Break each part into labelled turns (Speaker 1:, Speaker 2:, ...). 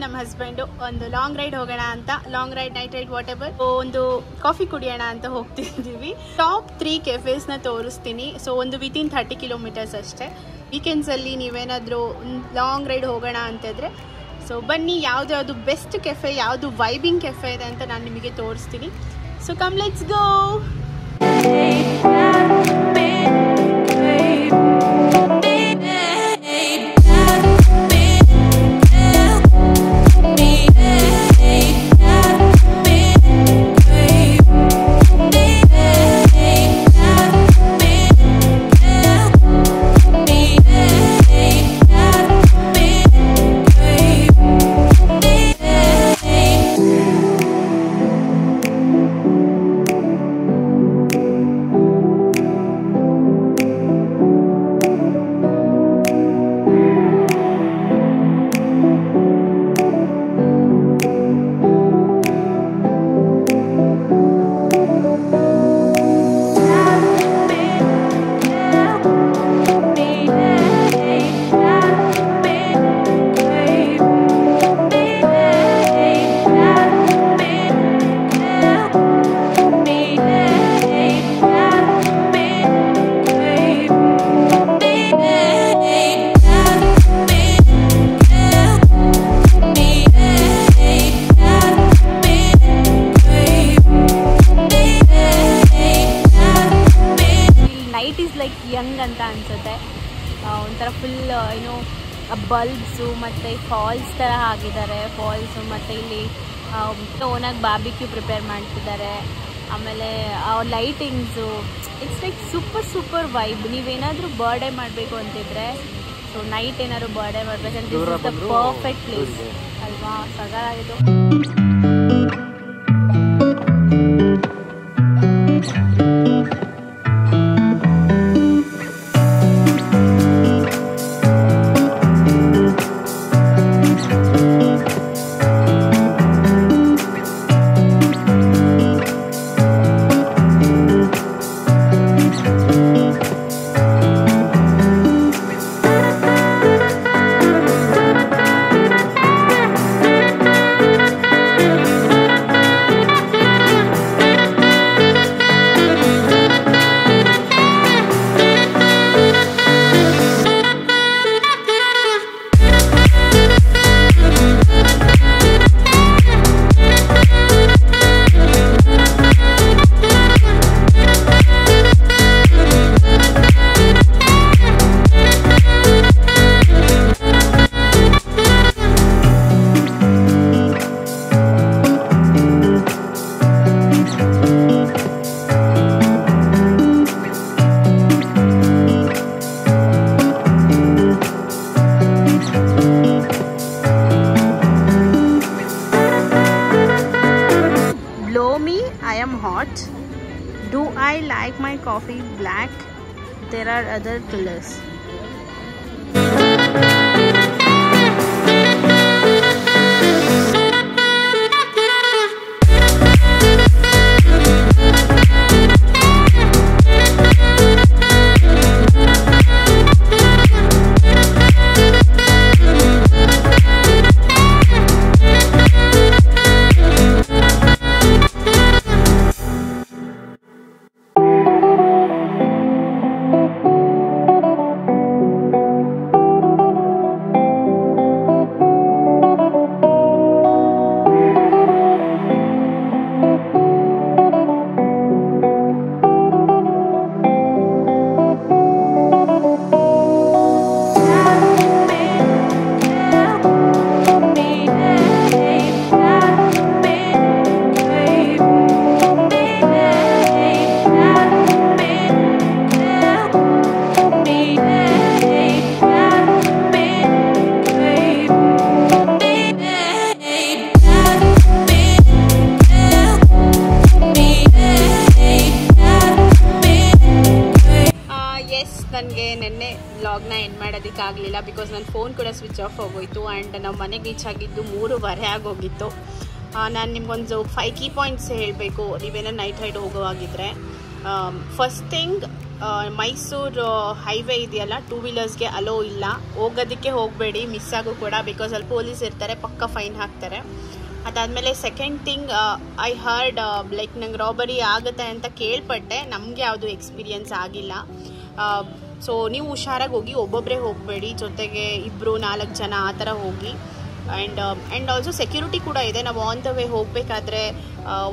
Speaker 1: ನಮ್ಮ ಹಸ್ಬೆಂಡು ಒಂದು long ride ಹೋಗೋಣ ಅಂತ, long ride, night ride, whatever, ಒಂದು ಕಾಫಿ ಕುಡಿಯೋಣ ಅಂತ ಹೋಗ್ತಿದ್ದೀವಿ. ಟಾಪ್ 3 ಕೆಫೇಸ್ನ ತೋರಿಸ್ತೀನಿ. ಸೊ ಒಂದು ವಿತಿನ್ 30 ಕಿಲೋಮೀಟರ್ಸ್ ಅಷ್ಟೇ. ವೀಕೆಂಡ್ಸಲ್ಲಿ ನೀವೇನಾದರೂ ಲಾಂಗ್ ರೈಡ್ ಹೋಗೋಣ ಅಂತಿದ್ರೆ ಸೊ ಬನ್ನಿ, ಯಾವುದು ಬೆಸ್ಟ್ ಕೆಫೆ, ಯಾವುದು ವೈಬಿಂಗ್ ಕೆಫೆ ಇದೆ ಅಂತ ನಾನು ನಿಮಗೆ ತೋರಿಸ್ತೀನಿ. So come, let's go. Young ಅಂತ ಅನ್ಸುತ್ತೆ. ಒಂಥರ ಫುಲ್ ಏನು ಬಲ್ಬ್ಸು ಮತ್ತು ಫಾಲ್ಸ್ ಥರ ಆಗಿದ್ದಾರೆ. ಫಾಲ್ಸು ಮತ್ತು ಇಲ್ಲಿ ಓನಾಗಿ ಬಾರ್ಬಿಕ್ಯೂ ಪ್ರಿಪೇರ್ ಮಾಡ್ತಿದ್ದಾರೆ. ಆಮೇಲೆ lightings, it's like super vibe. ನೀವೇನಾದರೂ ಬರ್ಡೇ ಮಾಡಬೇಕು ಅಂತಿದ್ರೆ, ಸೊ ನೈಟ್ ಏನಾದ್ರು ಬರ್ಡೇ ಮಾಡಬೇಕಂದ್ರೆ this is the perfect place ಅಲ್ವಾ? ಸಗರಾಗಿದ್ದು. Do I like my coffee black? There are other colors. ನನಗೆ ನಿನ್ನೆ ವ್ಲಾಗ್ನ ಎಂಡ್ ಮಾಡೋದಕ್ಕಾಗಲಿಲ್ಲ, ಬಿಕಾಸ್ ನನ್ನ ಫೋನ್ ಕೂಡ ಸ್ವಿಚ್ ಆಫ್ ಆಗೋಯಿತು. ಆ್ಯಂಡ್ ನಾವು ಮನೆಗೆ ರೀಚ್ ಆಗಿದ್ದು 3:30 ಆಗೋಗಿತ್ತು. ನಾನು ನಿಮ್ಗೊಂದು 5 ಕೀ ಪಾಯಿಂಟ್ಸ್ ಹೇಳಬೇಕು ನೀವೇನೋ ನೈಟ್ ರೈಡ್ ಹೋಗೋವಾಗಿದ್ದರೆ. ಫಸ್ಟ್ ಥಿಂಗ್,
Speaker 2: ಮೈಸೂರು ಹೈವೇ ಇದೆಯಲ್ಲ, 2 ವೀಲರ್ಸ್ಗೆ ಅಲೋ ಇಲ್ಲ, ಹೋಗೋದಕ್ಕೆ ಹೋಗಬೇಡಿ, ಮಿಸ್ ಆಗು ಕೂಡ, ಬಿಕಾಸ್ ಅಲ್ಲಿ ಪೊಲೀಸ್ ಇರ್ತಾರೆ, ಪಕ್ಕ ಫೈನ್ ಹಾಕ್ತಾರೆ. ಅದಾದಮೇಲೆ second thing, I heard like ನಂಗೆ ರಾಬರಿ ಆಗುತ್ತೆ ಅಂತ ಕೇಳ್ಪಟ್ಟೆ, ನಮಗೆ ಯಾವುದು ಎಕ್ಸ್ಪೀರಿಯನ್ಸ್ ಆಗಿಲ್ಲ. ಸೊ ನೀವು ಹುಷಾರಾಗಿ ಹೋಗಿ, ಒಬ್ಬೊಬ್ಬರೇ ಹೋಗಬೇಡಿ, ಜೊತೆಗೆ 2-4 ಜನ ಆ ಥರ ಹೋಗಿ. ಆ್ಯಂಡ್ ಆಲ್ಸೋ ಸೆಕ್ಯೂರಿಟಿ ಕೂಡ ಇದೆ. ನಾವು ಆನ್ ದ ವೇ ಹೋಗಬೇಕಾದ್ರೆ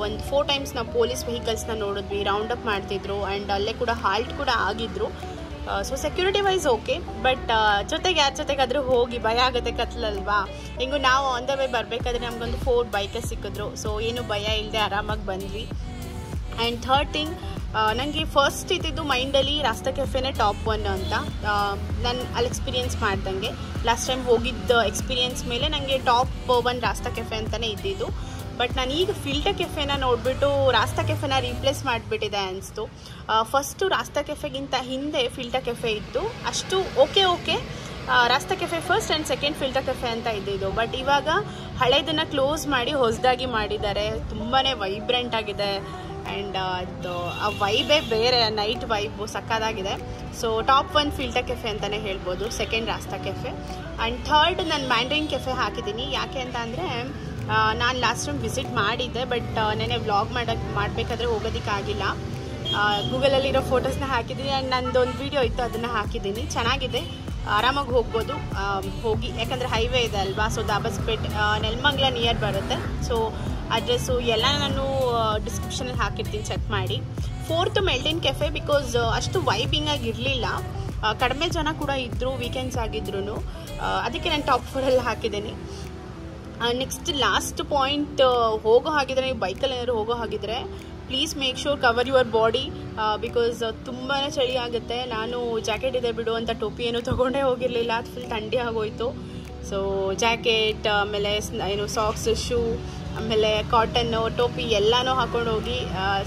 Speaker 2: ಒಂದು 4 ಟೈಮ್ಸ್ ನಾವು ಪೊಲೀಸ್ ವೆಹಿಕಲ್ಸ್ನ ನೋಡಿದ್ವಿ, ರೌಂಡ್ ಅಪ್ ಮಾಡ್ತಿದ್ರು, ಆ್ಯಂಡ್ ಅಲ್ಲೇ ಕೂಡ ಹಾಲ್ಟ್ ಕೂಡ ಆಗಿದ್ರು. So security wise okay, but ಜೊತೆಗೆ ಯಾರ ಜೊತೆಗಾದರೂ ಹೋಗಿ, ಭಯ ಆಗುತ್ತೆ ಕತ್ಲಲ್ವಾ. ಹೆಂಗೂ ನಾವು ಆನ್ ದ ವೇ ಬರಬೇಕಾದ್ರೆ ನಮಗೊಂದು 4 ಬೈಕಸ್ ಸಿಕ್ಕಿದ್ರು, ಸೊ ಏನು ಭಯ ಇಲ್ಲದೆ ಆರಾಮಾಗಿ ಬಂದ್ವಿ. ಆ್ಯಂಡ್ ಥರ್ಡ್ ಥಿಂಗ್, ನನಗೆ ಫಸ್ಟ್ ಇದ್ದಿದ್ದು ಮೈಂಡಲ್ಲಿ ರಾಸ್ತಾ ಕೆಫೆನೇ ಟಾಪ್ 1 ಅಂತ. ನಾನು ಅಲ್ಲಿ ಎಕ್ಸ್ಪೀರಿಯೆನ್ಸ್ ಮಾಡ್ದಂಗೆ ಲಾಸ್ಟ್ ಟೈಮ್ ಹೋಗಿದ್ದ ಎಕ್ಸ್ಪೀರಿಯೆನ್ಸ್ ಮೇಲೆ ನನಗೆ ಟಾಪ್ 1 ರಾಸ್ತಾ ಕೆಫೆ ಅಂತಲೇ ಇದ್ದಿದ್ದು. ಬಟ್ ನಾನು ಈಗ ಫಿಲ್ಟರ್ ಕೆಫೆನ ನೋಡಿಬಿಟ್ಟು ರಾಸ್ತಾ ಕೆಫೆನ ರೀಪ್ಲೇಸ್ ಮಾಡಿಬಿಟ್ಟಿದೆ ಅನಿಸ್ತು. ಫಸ್ಟು ರಾಸ್ತಾ ಕೆಫೆಗಿಂತ ಹಿಂದೆ ಫಿಲ್ಟರ್ ಕೆಫೆ ಇತ್ತು, ಅಷ್ಟು okay rasta cafe first and second filter cafe ಅಂತ ಇದ್ದಿದ್ದು. ಬಟ್ ಇವಾಗ ಹಳೇದನ್ನು ಕ್ಲೋಸ್ ಮಾಡಿ ಹೊಸದಾಗಿ ಮಾಡಿದ್ದಾರೆ, ತುಂಬಾ ವೈಬ್ರೆಂಟ್ ಆಗಿದೆ. ಆ್ಯಂಡ್ ಅದು ಆ ವೈಬೇ ಬೇರೆ, ನೈಟ್ ವೈಬು ಸಕ್ಕದಾಗಿದೆ. ಸೊ ಟಾಪ್ 1 ಫಿಲ್ಟರ್ ಕೆಫೆ ಅಂತಲೇ ಹೇಳ್ಬೋದು, second Rasta cafe. And third ನಾನು ಮ್ಯಾಂಡ್ರಿನ್ ಕೆಫೆ ಹಾಕಿದ್ದೀನಿ. ಯಾಕೆ ಅಂತ ಅಂದರೆ ನಾನು ಲಾಸ್ಟ್ ಟೈಮ್ ವಿಸಿಟ್ ಮಾಡಿದ್ದೆ, ಬಟ್ ನೆನೆ ವ್ಲಾಗ್ ಮಾಡಬೇಕಾದ್ರೆ ಹೋಗೋದಕ್ಕಾಗಿಲ್ಲ. ಗೂಗಲಲ್ಲಿರೋ ಫೋಟೋಸ್ನ ಹಾಕಿದ್ದೀನಿ, ಆ್ಯಂಡ್ ನಂದೊಂದು ವೀಡಿಯೋ ಇತ್ತು, ಅದನ್ನು ಹಾಕಿದ್ದೀನಿ. ಚೆನ್ನಾಗಿದೆ, ಆರಾಮಾಗಿ ಹೋಗ್ಬೋದು ಹೋಗಿ, ಯಾಕಂದರೆ ಹೈವೇ ಇದೆ ಅಲ್ವಾ. ಸೊ ದಾಬಸ್ಪೇಟ್, ನೆಲಮಂಗಲ ನಿಯರ್ ಬರುತ್ತೆ. ಸೊ ಅಡ್ರೆಸ್ಸು ಎಲ್ಲ ನಾನು ಡಿಸ್ಕ್ರಿಪ್ಷನಲ್ಲಿ ಹಾಕಿರ್ತೀನಿ, ಚೆಕ್ ಮಾಡಿ. ಫೋರ್ತ್ ಮೆಲ್ಟಿನ್ ಕೆಫೆ, ಬಿಕಾಸ್ ಅಷ್ಟು ವೈಬಿಂಗಾಗಿ ಇರಲಿಲ್ಲ, ಕಡಿಮೆ ಜನ ಕೂಡ ಇದ್ದರು, ವೀಕೆಂಡ್ಸ್ ಆಗಿದ್ರು, ಅದಕ್ಕೆ ನಾನು ಟಾಪ್ 4 ಹಾಕಿದ್ದೀನಿ. ನೆಕ್ಸ್ಟ್ ಲಾಸ್ಟ್ ಪಾಯಿಂಟ್, ಹೋಗೋ ಹಾಗಿದ್ರೆ ನೀವು ಬೈಕಲ್ಲಿ ಏನಾದ್ರು ಹೋಗೋ ಹಾಗಿದ್ರೆ please make sure cover your body, because ತುಂಬಾ ಚಳಿ ಆಗುತ್ತೆ. ನಾನು ಜಾಕೆಟ್ ಇದೆ ಬಿಡು ಅಂತ ಟೋಪಿ ಏನೂ ತೊಗೊಂಡೇ ಹೋಗಿರಲಿಲ್ಲ, ಅದು ಫುಲ್ ಥಂಡಿ ಆಗೋಯ್ತು. ಸೊ ಜಾಕೆಟ್, ಆಮೇಲೆ ಏನು ಸಾಕ್ಸ್, ಶೂ, ಆಮೇಲೆ ಕಾಟನ್ನು, ಟೋಪಿ ಎಲ್ಲನೂ ಹಾಕೊಂಡು ಹೋಗಿ.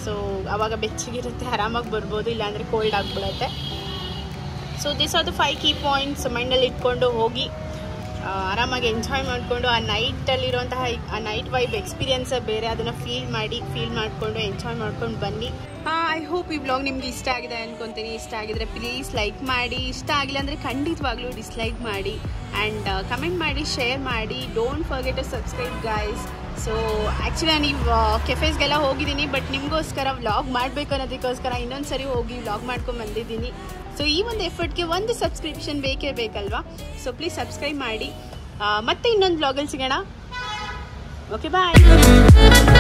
Speaker 2: ಸೊ ಆವಾಗ ಬೆಚ್ಚಗಿರುತ್ತೆ, ಆರಾಮಾಗಿ ಬರ್ಬೋದು, ಇಲ್ಲಾಂದರೆ ಕೋಲ್ಡ್ ಆಗಿಬಿಡುತ್ತೆ. So this are the 5 key points ಮೈಂಡಲ್ಲಿ ಇಟ್ಕೊಂಡು ಹೋಗಿ, ಆರಾಮಾಗಿ ಎಂಜಾಯ್ ಮಾಡಿಕೊಂಡು, ಆ ನೈಟಲ್ಲಿರುವಂತಹ ಆ ನೈಟ್ ವೈಬ್ ಎಕ್ಸ್ಪೀರಿಯನ್ಸೇ ಬೇರೆ, ಅದನ್ನು ಫೀಲ್ ಮಾಡಿಕೊಂಡು ಎಂಜಾಯ್ ಮಾಡ್ಕೊಂಡು ಬನ್ನಿ. ಐ ಹೋಪ್ ಈ ವ್ಲಾಗ್ ನಿಮ್ಗೆ ಇಷ್ಟ ಆಗಿದೆ ಅನ್ಕೊತೀನಿ. ಇಷ್ಟ ಆಗಿದ್ರೆ ಪ್ಲೀಸ್ ಲೈಕ್ ಮಾಡಿ, ಇಷ್ಟ ಆಗಿಲ್ಲ ಅಂದರೆ ಖಂಡಿತವಾಗ್ಲೂ ಡಿಸ್ಲೈಕ್ ಮಾಡಿ, ಆ್ಯಂಡ್ ಕಮೆಂಟ್ ಮಾಡಿ, ಶೇರ್ ಮಾಡಿ. Don't forget to subscribe guys. So actually ನಾನು ಕೆಫೇಸ್ಗೆಲ್ಲ ಹೋಗಿದ್ದೀನಿ, ಬಟ್ ನಿಮಗೋಸ್ಕರ ವ್ಲಾಗ್ ಮಾಡಬೇಕು ಅನ್ನೋದಕ್ಕೋಸ್ಕರ ಇನ್ನೊಂದು ಸರಿ ಹೋಗಿ ವ್ಲಾಗ್ ಮಾಡ್ಕೊಂಡು ಬಂದಿದ್ದೀನಿ. ಸೊ ಈ ಒಂದು ಎಫರ್ಟ್ಗೆ ಒಂದು ಸಬ್ಸ್ಕ್ರಿಪ್ಷನ್ ಬೇಕೇ ಬೇಕಲ್ವಾ. ಸೊ ಪ್ಲೀಸ್ ಸಬ್ಸ್ಕ್ರೈಬ್ ಮಾಡಿ. ಮತ್ತೆ ಇನ್ನೊಂದು ವ್ಲಾಗಲ್ಲಿ ಸಿಗೋಣ. ಓಕೆ ಬಾಯ್.